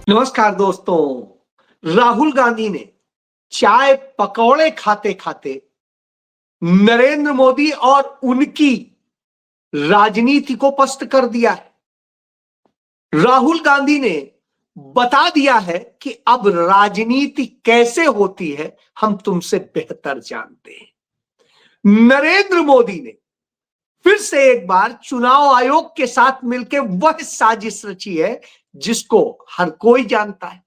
नमस्कार दोस्तों। राहुल गांधी ने चाय पकौड़े खाते खाते नरेंद्र मोदी और उनकी राजनीति को पस्त कर दिया है। राहुल गांधी ने बता दिया है कि अब राजनीति कैसे होती है हम तुमसे बेहतर जानते हैं। नरेंद्र मोदी ने फिर से एक बार चुनाव आयोग के साथ मिलकर वह साजिश रची है जिसको हर कोई जानता है,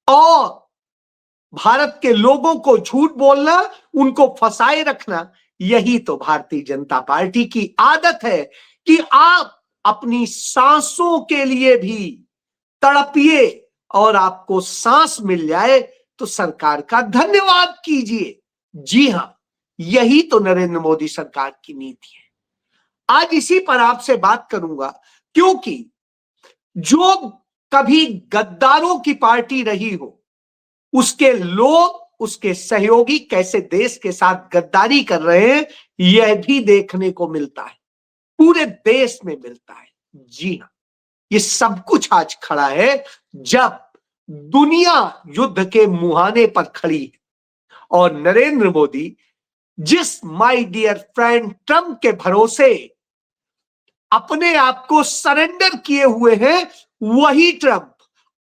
और भारत के लोगों को झूठ बोलना, उनको फंसाए रखना, यही तो भारतीय जनता पार्टी की आदत है कि आप अपनी सांसों के लिए भी तड़पिए और आपको सांस मिल जाए तो सरकार का धन्यवाद कीजिए। जी हां, यही तो नरेंद्र मोदी सरकार की नीति है। आज इसी पर आपसे बात करूंगा, क्योंकि जो कभी गद्दारों की पार्टी रही हो, उसके लोग, उसके सहयोगी कैसे देश के साथ गद्दारी कर रहे हैं, यह भी देखने को मिलता है, पूरे देश में मिलता है। जी हां, ये सब कुछ आज खड़ा है जब दुनिया युद्ध के मुहाने पर खड़ी है और नरेंद्र मोदी जिस माय डियर फ्रेंड ट्रंप के भरोसे अपने आप को सरेंडर किए हुए हैं, वही ट्रंप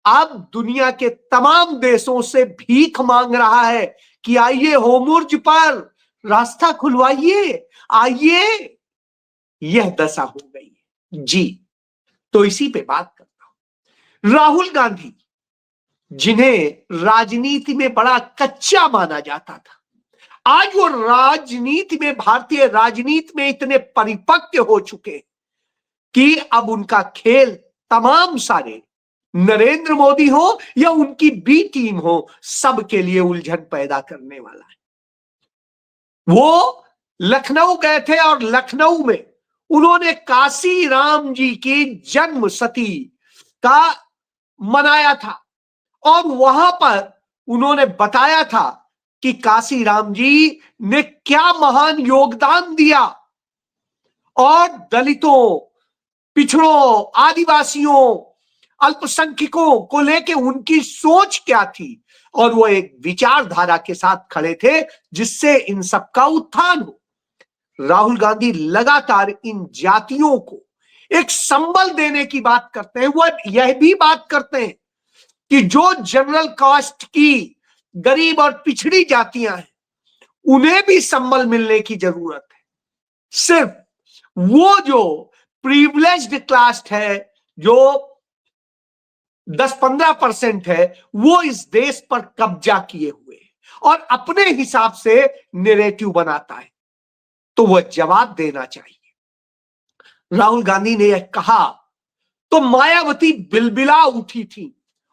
अब दुनिया के तमाम देशों से भीख मांग रहा है कि आइए होर्मुज पर रास्ता खुलवाइए, आइए। यह दशा हो गई है। जी, तो इसी पे बात करता हूं। राहुल गांधी, जिन्हें राजनीति में बड़ा कच्चा माना जाता था, आज वो राजनीति में, भारतीय राजनीति में इतने परिपक्व हो चुके कि अब उनका खेल तमाम सारे, नरेंद्र मोदी हो या उनकी बी टीम हो, सबके लिए उलझन पैदा करने वाला है। वो लखनऊ गए थे और लखनऊ में उन्होंने काशी राम जी की जन्म शती का मनाया था और वहां पर उन्होंने बताया था कि काशी राम जी ने क्या महान योगदान दिया और दलितों, पिछड़ों, आदिवासियों, अल्पसंख्यकों को लेके उनकी सोच क्या थी, और वो एक विचारधारा के साथ खड़े थे जिससे इन सबका उत्थान हो। राहुल गांधी लगातार इन जातियों को एक संबल देने की बात करते हैं। वो यह भी बात करते हैं कि जो जनरल कास्ट की गरीब और पिछड़ी जातियां हैं, उन्हें भी संबल मिलने की जरूरत है। सिर्फ वो जो प्रिविलेज्ड क्लास है, जो 10-15% है, वो इस देश पर कब्जा किए हुए और अपने हिसाब से नैरेटिव बनाता है, तो वह जवाब देना चाहिए। राहुल गांधी ने यह कहा तो मायावती बिलबिला उठी थी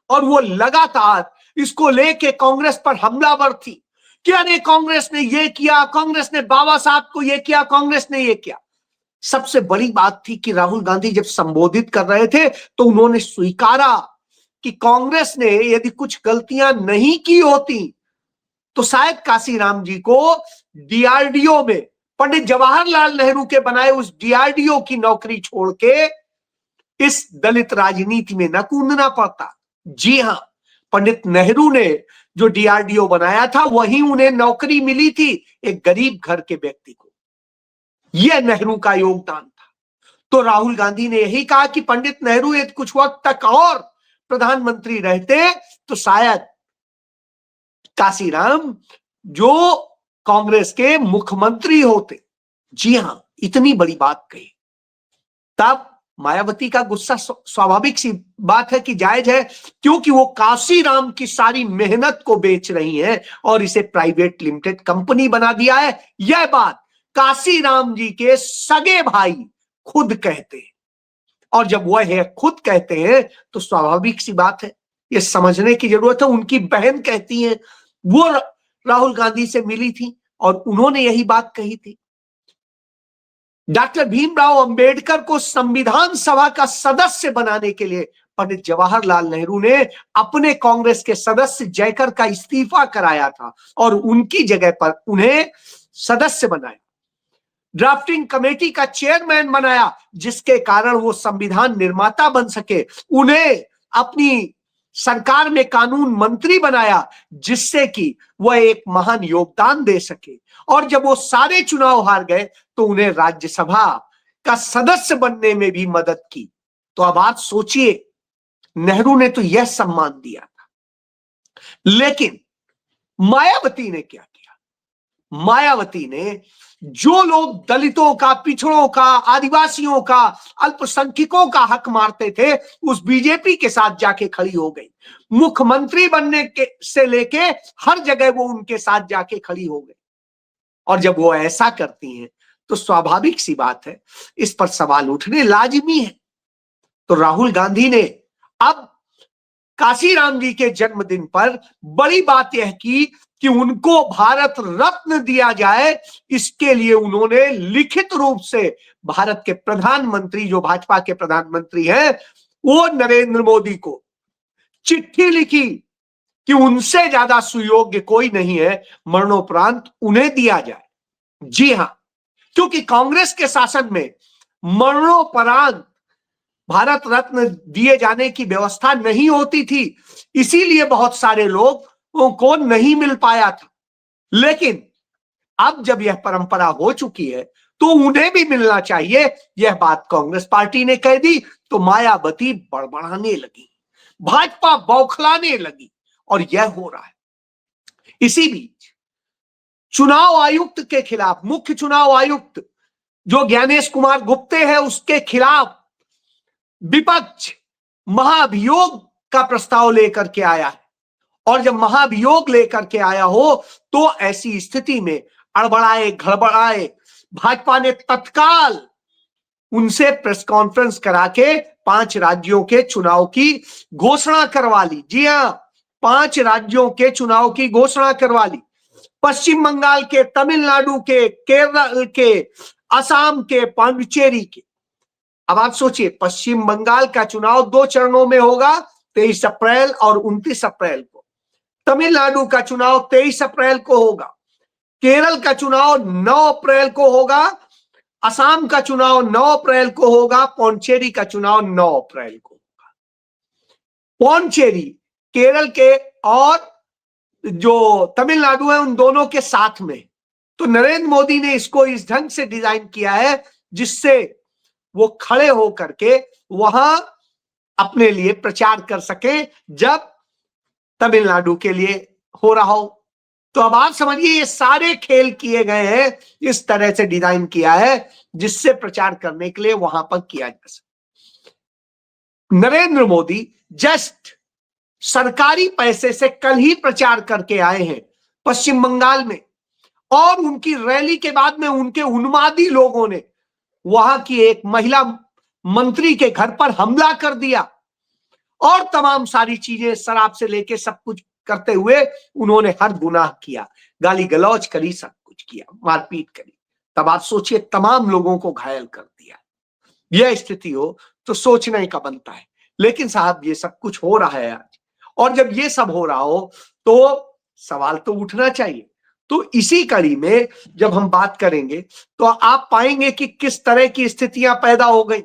और वो लगातार इसको लेके कांग्रेस पर हमलावर थी कि अरे कांग्रेस ने ये किया, कांग्रेस ने बाबा साहब को ये किया, कांग्रेस ने ये किया। सबसे बड़ी बात थी कि राहुल गांधी जब संबोधित कर रहे थे तो उन्होंने स्वीकारा कि कांग्रेस ने यदि कुछ गलतियां नहीं की होती तो शायद काशीराम जी को डीआरडीओ में, पंडित जवाहरलाल नेहरू के बनाए उस डीआरडीओ की नौकरी छोड़ के इस दलित राजनीति में न कूदना पड़ता। जी हां, पंडित नेहरू ने जो डीआरडीओ बनाया था वहीं उन्हें नौकरी मिली थी, एक गरीब घर के व्यक्ति को। यह नेहरू का योगदान था। तो राहुल गांधी ने यही कहा कि पंडित नेहरू यदि कुछ वक्त तक और प्रधानमंत्री रहते तो शायद काशीराम जो कांग्रेस के मुख्यमंत्री होते। जी हां, इतनी बड़ी बात कही। तब मायावती का गुस्सा स्वाभाविक सी बात है कि जायज है, क्योंकि वो काशीराम की सारी मेहनत को बेच रही हैं और इसे प्राइवेट लिमिटेड कंपनी बना दिया है। यह बात काशीराम जी के सगे भाई खुद कहते हैं, और जब वह है खुद कहते हैं तो स्वाभाविक सी बात है, ये समझने की जरूरत है। उनकी बहन कहती है, वो राहुल गांधी से मिली थी और उन्होंने यही बात कही थी। डॉक्टर भीमराव अंबेडकर को संविधान सभा का सदस्य बनाने के लिए पंडित जवाहरलाल नेहरू ने अपने कांग्रेस के सदस्य जयकर का इस्तीफा कराया था और उनकी जगह पर उन्हें सदस्य बनाया, ड्राफ्टिंग कमेटी का चेयरमैन बनाया, जिसके कारण वो संविधान निर्माता बन सके। उन्हें अपनी सरकार में कानून मंत्री बनाया, जिससे कि वह एक महान योगदान दे सके। और जब वो सारे चुनाव हार गए तो उन्हें राज्यसभा का सदस्य बनने में भी मदद की। तो अब आप सोचिए, नेहरू ने तो यह सम्मान दिया था, लेकिन मायावती ने क्या किया? मायावती ने जो लोग दलितों का, पिछड़ों का, आदिवासियों का, अल्पसंख्यकों का हक मारते थे, उस बीजेपी के साथ जाके खड़ी हो गई। मुख्यमंत्री बनने के से लेके हर जगह वो उनके साथ जाके खड़ी हो गई। और जब वो ऐसा करती हैं तो स्वाभाविक सी बात है, इस पर सवाल उठने लाजिमी है। तो राहुल गांधी ने अब काशीराम जी के जन्मदिन पर बड़ी बात यह की कि उनको भारत रत्न दिया जाए। इसके लिए उन्होंने लिखित रूप से भारत के प्रधानमंत्री, जो भाजपा के प्रधानमंत्री हैं, वो नरेंद्र मोदी को चिट्ठी लिखी कि उनसे ज्यादा सुयोग्य कोई नहीं है, मरणोपरांत उन्हें दिया जाए। जी हां, क्योंकि कांग्रेस के शासन में मरणोपरांत भारत रत्न दिए जाने की व्यवस्था नहीं होती थी, इसीलिए बहुत सारे लोगों को नहीं मिल पाया था। लेकिन अब जब यह परंपरा हो चुकी है तो उन्हें भी मिलना चाहिए। यह बात कांग्रेस पार्टी ने कह दी तो मायावती बड़बड़ाने लगी, भाजपा बौखलाने लगी, और यह हो रहा है। इसी बीच चुनाव आयुक्त के खिलाफ, मुख्य चुनाव आयुक्त जो ज्ञानेश कुमार गुप्ते हैं, उसके खिलाफ विपक्ष महाभियोग का प्रस्ताव लेकर के आया है। और जब महाभियोग लेकर के आया हो तो ऐसी स्थिति में अड़बड़ाए गड़बड़ाए भाजपा ने तत्काल उनसे प्रेस कॉन्फ्रेंस करा के 5 राज्यों के चुनाव की घोषणा करवा ली। जी हां, 5 राज्यों के चुनाव की घोषणा करवा ली। पश्चिम बंगाल के, तमिलनाडु के, केरल के, असम के, पांडिचेरी के। अब आप सोचिए, पश्चिम बंगाल का चुनाव 2 चरणों में होगा, 23 अप्रैल और 29 अप्रैल को। तमिलनाडु का चुनाव 23 अप्रैल को होगा। केरल का चुनाव 9 अप्रैल को होगा। असम का चुनाव 9 अप्रैल को होगा। पौंडीचेरी का चुनाव 9 अप्रैल को होगा। पौंडीचेरी केरल के और जो तमिलनाडु है, उन दोनों के साथ में। तो नरेंद्र मोदी ने इसको इस ढंग से डिजाइन किया है जिससे वो खड़े होकर के वहां अपने लिए प्रचार कर सके जब तमिलनाडु के लिए हो रहा हो। तो अब आप समझिए, ये सारे खेल किए गए हैं, इस तरह से डिजाइन किया है जिससे प्रचार करने के लिए वहां पर किया जा सके। नरेंद्र मोदी जस्ट सरकारी पैसे से कल ही प्रचार करके आए हैं पश्चिम बंगाल में, और उनकी रैली के बाद में उनके उन्मादी लोगों ने वहां की एक महिला मंत्री के घर पर हमला कर दिया और तमाम सारी चीजें, शराब से लेके सब कुछ करते हुए उन्होंने हर गुनाह किया, गाली गलौज करी, सब कुछ किया, मारपीट करी। तब आप सोचिए, तमाम लोगों को घायल कर दिया। यह स्थिति हो तो सोचने का बनता है। लेकिन साहब, ये सब कुछ हो रहा है आज, और जब ये सब हो रहा हो तो सवाल तो उठना चाहिए। तो इसी कड़ी में जब हम बात करेंगे तो आप पाएंगे कि किस तरह की स्थितियां पैदा हो गई।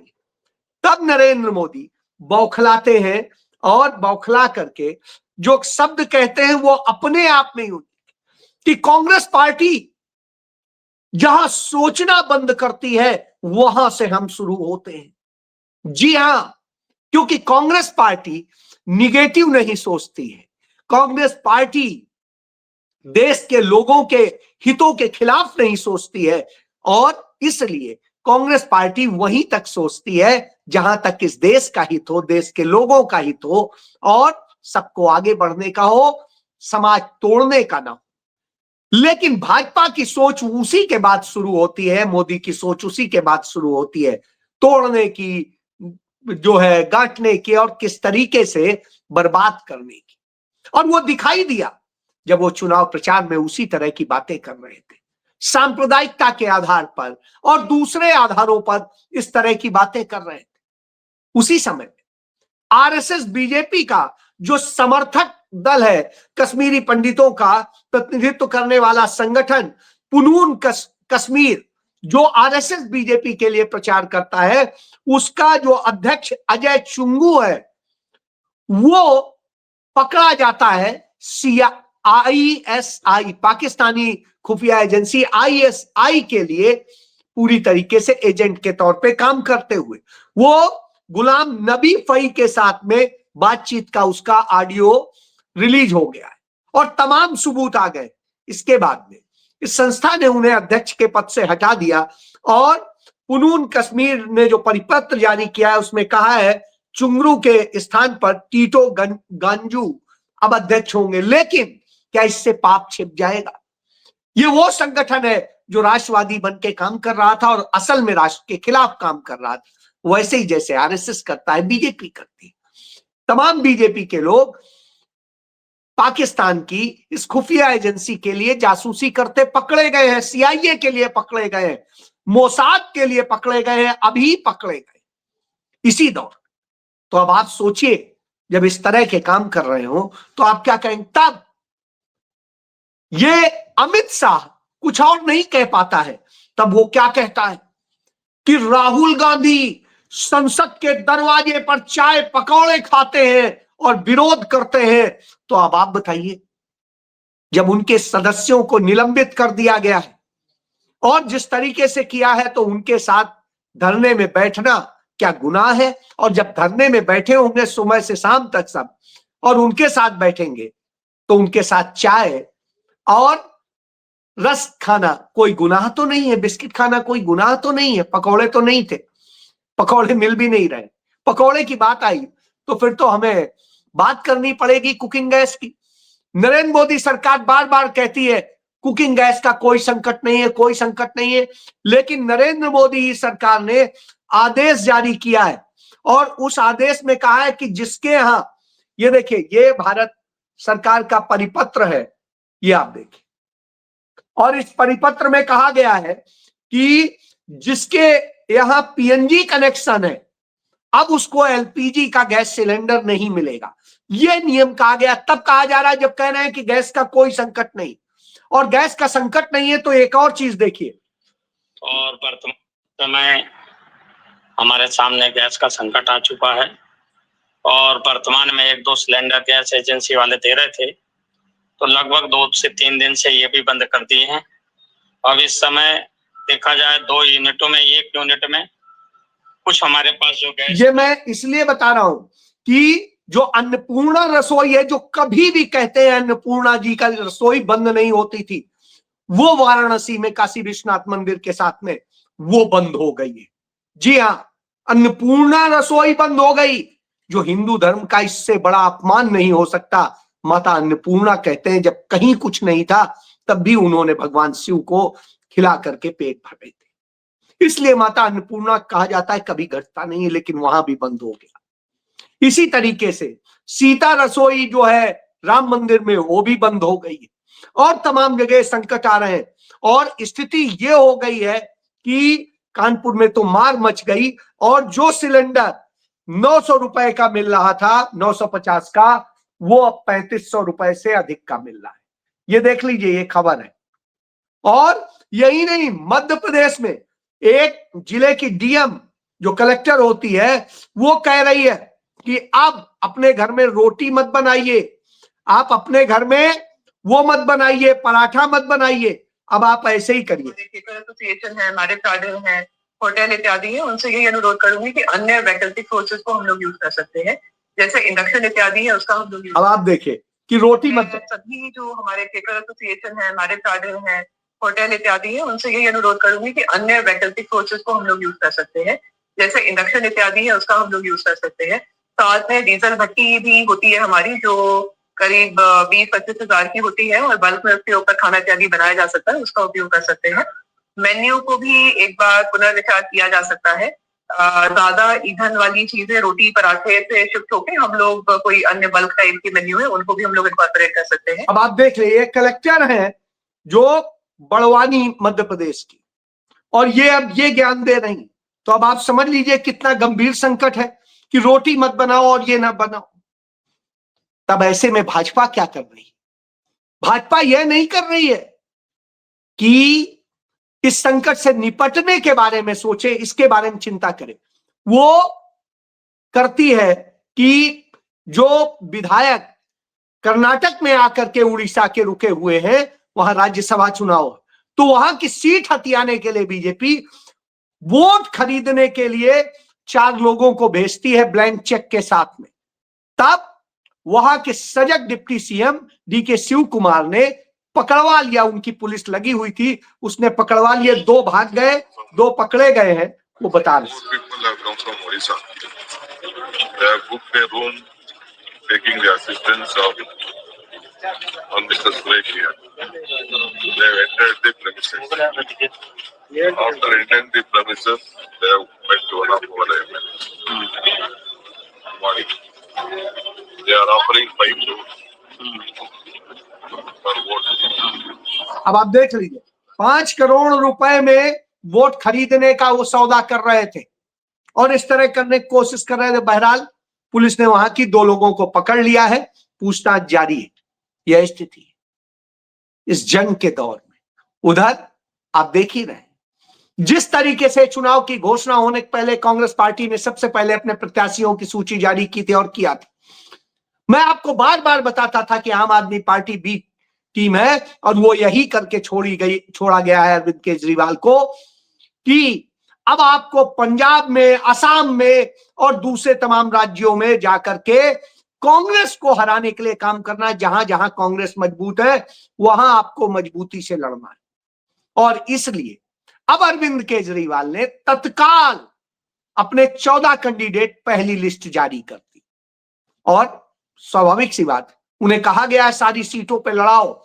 तब नरेंद्र मोदी बौखलाते हैं, और बौखला करके जो शब्द कहते हैं वो अपने आप में ही कि कांग्रेस पार्टी जहां सोचना बंद करती है वहां से हम शुरू होते हैं। जी हां, क्योंकि कांग्रेस पार्टी निगेटिव नहीं सोचती है। कांग्रेस पार्टी देश के लोगों के हितों के खिलाफ नहीं सोचती है, और इसलिए कांग्रेस पार्टी वहीं तक सोचती है जहां तक इस देश का हित हो, देश के लोगों का हित हो, और सबको आगे बढ़ने का हो, समाज तोड़ने का ना हो। लेकिन भाजपा की सोच उसी के बाद शुरू होती है, मोदी की सोच उसी के बाद शुरू होती है, तोड़ने की, जो है गांठने की, और किस तरीके से बर्बाद करने की। और वो दिखाई दिया जब वो चुनाव प्रचार में उसी तरह की बातें कर रहे थे, सांप्रदायिकता के आधार पर और दूसरे आधारों पर इस तरह की बातें कर रहे थे। उसी समय आरएसएस बीजेपी का जो समर्थक दल है, कश्मीरी पंडितों का प्रतिनिधित्व करने वाला संगठन पुनून कश्मीर, जो आरएसएस बीजेपी के लिए प्रचार करता है, उसका जो अध्यक्ष अजय चुंगू है, वो पकड़ा जाता है ISI, पाकिस्तानी खुफिया एजेंसी ISI के लिए पूरी तरीके से एजेंट के तौर पे काम करते हुए। वो गुलाम नबी फई के साथ में बातचीत का उसका ऑडियो रिलीज हो गया है और तमाम सबूत आ गए। इसके बाद में इस संस्था ने उन्हें अध्यक्ष के पद से हटा दिया और पुनून कश्मीर ने जो परिपत्र जारी किया है उसमें कहा है चुंगरू के स्थान पर टीटो गांजू अब अध्यक्ष होंगे। लेकिन क्या इससे पाप छिप जाएगा? ये वो संगठन है जो राष्ट्रवादी बन के काम कर रहा था और असल में राष्ट्र के खिलाफ काम कर रहा था, वैसे ही जैसे RSS करता है, बीजेपी करती है। तमाम बीजेपी के लोग पाकिस्तान की इस खुफिया एजेंसी के लिए जासूसी करते पकड़े गए हैं, CIA के लिए पकड़े गए हैं, मोसाद के लिए पकड़े गए हैं, अभी पकड़े गए इसी दौर। तो अब आप सोचिए, जब इस तरह के काम कर रहे हो तो आप क्या कहेंगे? तब ये अमित शाह कुछ और नहीं कह पाता है, तब वो क्या कहता है कि राहुल गांधी संसद के दरवाजे पर चाय पकौड़े खाते हैं और विरोध करते हैं। तो अब आप बताइए, जब उनके सदस्यों को निलंबित कर दिया गया है और जिस तरीके से किया है, तो उनके साथ धरने में बैठना क्या गुनाह है? और जब धरने में बैठे होंगे सुबह से शाम तक सब, और उनके साथ बैठेंगे तो उनके साथ चाय और रस खाना कोई गुनाह तो नहीं है, बिस्किट खाना कोई गुनाह तो नहीं है। पकौड़े तो नहीं थे, पकौड़े मिल भी नहीं रहे। पकौड़े की बात आई तो फिर तो हमें बात करनी पड़ेगी कुकिंग गैस की। नरेंद्र मोदी सरकार बार बार कहती है कुकिंग गैस का कोई संकट नहीं है, कोई संकट नहीं है, लेकिन नरेंद्र मोदी सरकार ने आदेश जारी किया है और उस आदेश में कहा है कि जिसके यहां, ये देखिए, ये भारत सरकार का परिपत्र है, ये आप देखिए, और इस परिपत्र में कहा गया है कि जिसके यहां PNG कनेक्शन है, अब उसको LPG का गैस सिलेंडर नहीं मिलेगा। यह नियम कहा गया, तब कहा जा रहा है जब कह रहे हैं कि गैस का कोई संकट नहीं। और गैस का संकट नहीं है तो एक और चीज देखिए, और वर्तमान समय हमारे सामने गैस का संकट आ चुका है और वर्तमान में 1-2 सिलेंडर गैस एजेंसी वाले दे रहे थे, तो लगभग 2 से 3 दिन से ये भी बंद कर दिए हैं। अब इस समय देखा जाए 2 यूनिटों में, 1 यूनिट में कुछ हमारे पास जो गैस, ये मैं इसलिए बता रहा हूं कि जो अन्नपूर्णा रसोई है, जो कभी भी कहते हैं अन्नपूर्णा जी का रसोई बंद नहीं होती थी, वो वाराणसी में काशी विश्वनाथ मंदिर के साथ में वो बंद हो गई है। जी हां, अन्नपूर्णा रसोई बंद हो गई, जो हिंदू धर्म का इससे बड़ा अपमान नहीं हो सकता। माता अन्नपूर्णा कहते हैं जब कहीं कुछ नहीं था तब भी उन्होंने भगवान शिव को खिला करके पेट भरे थे, इसलिए माता अन्नपूर्णा कहा जाता है। कभी घटता नहीं है, लेकिन वहां भी बंद हो गया। इसी तरीके से सीता रसोई जो है राम मंदिर में, वो भी बंद हो गई है और तमाम जगह संकट आ रहे हैं। और स्थिति ये हो गई है कि कानपुर में तो मार मच गई और जो सिलेंडर 900 रुपए का मिल रहा था, 950 का, वो अब 3500 रुपए से अधिक का मिल रहा है। ये देख लीजिए, ये खबर है। और यही नहीं, मध्य प्रदेश में एक जिले की DM जो कलेक्टर होती है, वो कह रही है कि अब अपने घर में रोटी मत बनाइए, आप अपने घर में वो मत बनाइए, पराठा मत बनाइए, अब आप ऐसे ही करिए। एसोसिएशन है, हमारे गार्डन है, होटल इत्यादि है, उनसे यही अनुरोध करूंगी कि अन्य वैकल्पिक सोर्सेज को हम लोग यूज कर सकते हैं, जैसे इंडक्शन इत्यादि है, उसका हम लोग यूज। अब आप देखिए कि रोटी मत, सभी जो हमारे केकर एसोसिएशन है, हमारे गार्डन है, होटल इत्यादि है, उनसे यही अनुरोध करूंगी कि अन्य वैकल्पिक सोर्सेज को हम लोग यूज कर सकते हैं, जैसे इंडक्शन इत्यादि है, उसका हम लोग यूज कर सकते हैं। साथ में डीजल भट्टी भी होती है हमारी, जो करीब 20-25 हजार की होती है और बल्क में उसके ऊपर खाना इत्यादि बनाया जा सकता है, उसका उपयोग कर सकते हैं। मेन्यू को भी एक बार पुनर्विचार किया जा सकता है। ज्यादा ईंधन वाली चीजें, रोटी पराठे से शिफ्ट होके हम लोग कोई अन्य बल्क टाइप की मेन्यू है, उनको भी हम लोग इनकॉर्पोरेट कर सकते हैं। अब आप देख लीजिए, कलेक्टर है जो बड़वानी मध्य प्रदेश की, और ये अब ये ज्ञान दे रही, तो अब आप समझ लीजिए कितना गंभीर संकट है कि रोटी मत बनाओ और ये ना बनाओ। तब ऐसे में भाजपा क्या कर रही है? भाजपा यह नहीं कर रही है कि इस संकट से निपटने के बारे में सोचे, इसके बारे में चिंता करे। वो करती है कि जो विधायक कर्नाटक में आकर के उड़ीसा के रुके हुए हैं, वहां राज्यसभा चुनाव, तो वहां की सीट हथियाने के लिए बीजेपी वोट खरीदने के लिए 4 लोगों को भेजती है ब्लैंक चेक के साथ में। तब वहां के सजग डिप्टी सीएम डीके शिव कुमार ने पकड़वा लिया, उनकी पुलिस लगी हुई थी, उसने पकड़वा लिए, 2 भाग गए, 2 पकड़े गए हैं। वो बता रहे After entering the premises, they have met one of our MLAs. Morning. They are offering 5 crores for vote. अब आप देख लीजिए, 5 करोड़ रुपए में वोट खरीदने का वो सौदा कर रहे थे और इस तरह करने की कोशिश कर रहे थे। बहरहाल पुलिस ने वहां की 2 लोगों को पकड़ लिया है, पूछताछ जारी है। यह स्थिति है इस जंग के दौर में। उधर आप देख ही रहे, जिस तरीके से चुनाव की घोषणा होने के पहले कांग्रेस पार्टी ने सबसे पहले अपने प्रत्याशियों की सूची जारी की थी और किया था। मैं आपको बार बार बताता था कि आम आदमी पार्टी बी टीम है और वो यही करके छोड़ा गया है अरविंद केजरीवाल को कि अब आपको पंजाब में, असम में और दूसरे तमाम राज्यों में जाकर के कांग्रेस को हराने के लिए काम करना है। जहां जहां कांग्रेस मजबूत है वहां आपको मजबूती से लड़ना है। और इसलिए अब अरविंद केजरीवाल ने तत्काल अपने 14 कैंडिडेट पहली लिस्ट जारी कर दी और स्वाभाविक सी बात, उन्हें कहा गया है सारी सीटों पे लड़ाओ,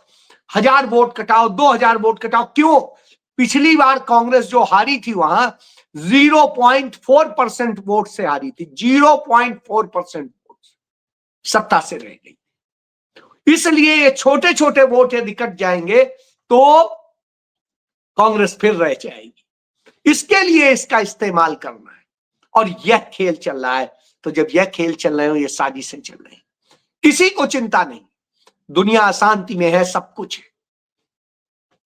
1000 वोट कटाओ, 2000 वोट कटाओ। क्यों? पिछली बार कांग्रेस जो हारी थी वहां 0.4% वोट से हारी थी, 0.4% वोट सत्ता से रह गई। इसलिए ये छोटे छोटे वोट यदि कट जाएंगे तो कांग्रेस फिर रह जाएगी। इसके लिए इसका इस्तेमाल करना है और यह खेल चल रहा है। तो जब यह खेल चल रहे हो, ये साजिशें चल रही, किसी को चिंता नहीं, दुनिया अशांति में है, सब कुछ है।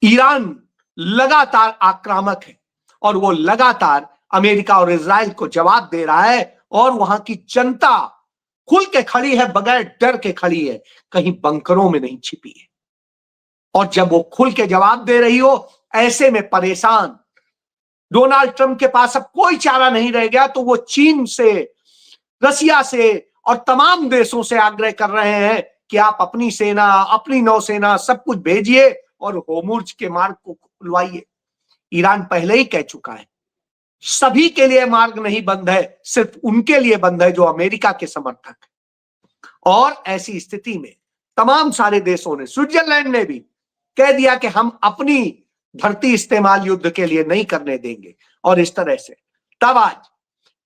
ईरान लगातार आक्रामक है और वो लगातार अमेरिका और इजराइल को जवाब दे रहा है और वहां की जनता खुल के खड़ी है, बगैर डर के खड़ी है, कहीं बंकरों में नहीं छिपी है। और जब वो खुल के जवाब दे रही हो, ऐसे में परेशान डोनाल्ड ट्रंप के पास अब कोई चारा नहीं रह गया, तो वो चीन से, रसिया से और तमाम देशों से आग्रह कर रहे हैं कि आप अपनी सेना, अपनी नौसेना सब कुछ भेजिए और होर्मुज के मार्ग को खुलवाइए। ईरान पहले ही कह चुका है सभी के लिए मार्ग नहीं बंद है, सिर्फ उनके लिए बंद है जो अमेरिका के समर्थक है। और ऐसी स्थिति में तमाम सारे देशों ने, स्विट्जरलैंड ने भी कह दिया कि हम अपनी धरती इस्तेमाल युद्ध के लिए नहीं करने देंगे। और इस तरह से तब आज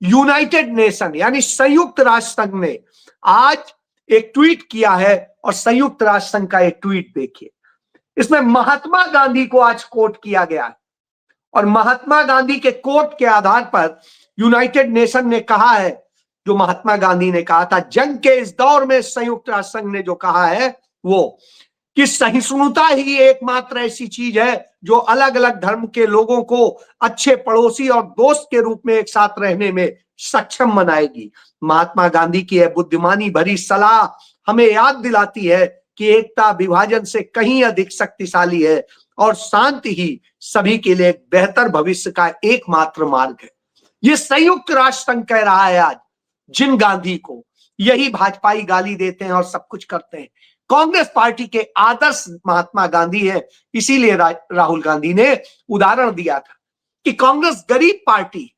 यूनाइटेड नेशन यानी संयुक्त राष्ट्र संघ ने आज एक ट्वीट किया है और संयुक्त राष्ट्र संघ का एक ट्वीट देखिए, इसमें महात्मा गांधी को आज कोट किया गया है और महात्मा गांधी के कोट के आधार पर यूनाइटेड नेशन ने कहा है, जो महात्मा गांधी ने कहा था जंग के इस दौर में, संयुक्त राष्ट्र संघ ने जो कहा है वो कि सहिष्णुता ही एकमात्र ऐसी चीज है जो अलग अलग धर्म के लोगों को अच्छे पड़ोसी और दोस्त के रूप में एक साथ रहने में सक्षम बनाएगी। महात्मा गांधी की यह बुद्धिमानी भरी सलाह हमें याद दिलाती है कि एकता विभाजन से कहीं अधिक शक्तिशाली है और शांति ही सभी के लिए एक बेहतर भविष्य का एकमात्र मार्ग है। ये संयुक्त राष्ट्र संघ कह रहा है आज, जिन गांधी को यही भाजपाई गाली देते हैं और सब कुछ करते हैं। कांग्रेस पार्टी के आदर्श महात्मा गांधी है, इसीलिए राहुल गांधी ने उदाहरण दिया था कि कांग्रेस गरीब पार्टी,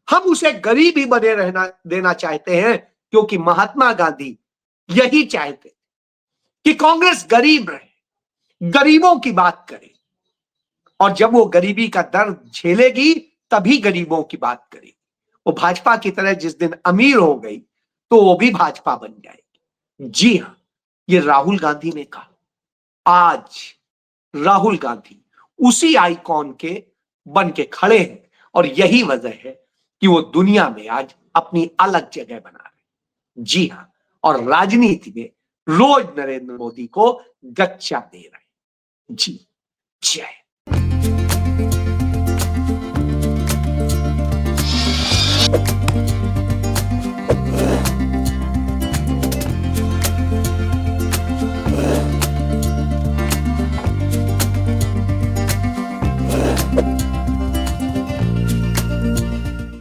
हम उसे गरीब ही बने रहना देना चाहते हैं, क्योंकि महात्मा गांधी यही चाहते कि कांग्रेस गरीब रहे, गरीबों की बात करे और जब वो गरीबी का दर्द झेलेगी तभी गरीबों की बात करेगी। वो भाजपा की तरह जिस दिन अमीर हो गई तो वो भी भाजपा बन जाएगी। जी हां, ये राहुल गांधी ने कहा। आज राहुल गांधी उसी आइकॉन के बन के खड़े हैं और यही वजह है कि वो दुनिया में आज अपनी अलग जगह बना रहे। जी हां, और राजनीति में रोज नरेंद्र मोदी को गच्चा दे रहे हैं। जी जय।